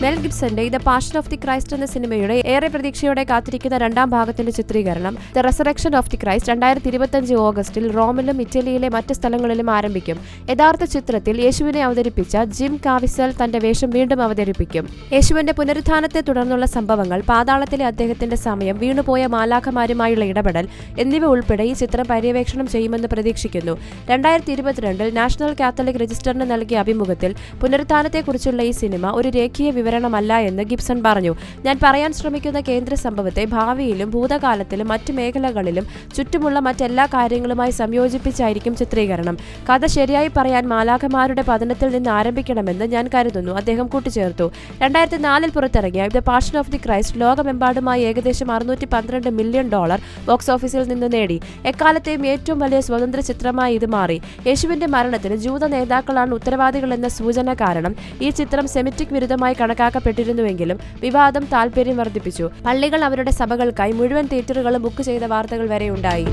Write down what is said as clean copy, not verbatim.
മെൽ ഗിബ്സന്റെ the passion of the Christ എന്ന സിനിമയുടെ ഏറെ പ്രതീക്ഷയോടെ കാത്തിരിക്കുന്ന രണ്ടാം ഭാഗത്തിന്റെ ചിത്രീകരണം the resurrection of the Christ 2025 ഓഗസ്റ്റിൽ റോമിലും ഇറ്റലിയിലെ മറ്റ് സ്ഥലങ്ങളിലും ആരംഭിക്കും. യഥാർത്ഥ ചിത്രത്തിൽ യേശുവിനെ അവതരിപ്പിച്ച ജിം കാവിസൽ തന്റെ വേഷം വീണ്ടും അവതരിപ്പിക്കും. യേശുവിന്റെ പുനരുത്ഥാനത്തെ തുടർന്നുള്ള സംഭവങ്ങൾ, പാതാളത്തിലെ അദ്ദേഹത്തിന്റെ സമയം, വീണുപോയ മാലാഖമാരുമായുള്ള ഇടപെടൽ എന്നിവ ഉൾപ്പെടെ ഈ ചിത്രം പര്യവേക്ഷണം ചെയ്യുമെന്ന് പ്രതീക്ഷിക്കുന്നു. 2022 നാഷണൽ കാത്തലിക് രജിസ്റ്ററിന് നൽകിയ അഭിമുഖത്തിൽ പുനരുത്ഥാനത്തെക്കുറിച്ചുള്ള ഈ സിനിമ ഒരു രേഖീയ വിവരണമല്ല എന്ന് ഗിബ്സൺ പറഞ്ഞു. ഞാൻ പറയാൻ ശ്രമിക്കുന്ന കേന്ദ്ര സംഭവത്തെ ഭാവിയിലും ഭൂതകാലത്തിലും മറ്റ് മേഖലകളിലും ചുറ്റുമുള്ള മറ്റെല്ലാ കാര്യങ്ങളുമായി സംയോജിപ്പിച്ചായിരിക്കും ചിത്രീകരണം. കഥ ശരിയായി പറയാൻ മാലാഖമാരുടെ പതനത്തിൽ നിന്ന് ആരംഭിക്കണമെന്ന് ഞാൻ കരുതുന്നു, അദ്ദേഹം കൂട്ടിച്ചേർത്തു. 2004 പുറത്തിറങ്ങിയ the passion of the Christ ലോകമെമ്പാടുമായി ഏകദേശം $612 മില്യൺ ബോക്സ് ഓഫീസിൽ നിന്ന് നേടി. എക്കാലത്തെയും ഏറ്റവും വലിയ സ്വതന്ത്ര ചിത്രമായി ഇത് മാറി. യേശുവിന്റെ മരണത്തിന് ജൂത നേതാക്കളാണ് ഉത്തരവാദികളെന്ന സൂചന കാരണം ഈ ചിത്രം സെമിറ്റിക് വിരുദ്ധമായി കണക്കാക്കപ്പെട്ടിരുന്നുവെങ്കിലും വിവാദം താൽപര്യം വർദ്ധിപ്പിച്ചു. പള്ളികൾ അവരുടെ സഭകൾക്കായി മുഴുവൻ തിയേറ്ററുകളും ബുക്ക് ചെയ്ത വാർത്തകൾ വരെയുണ്ടായി.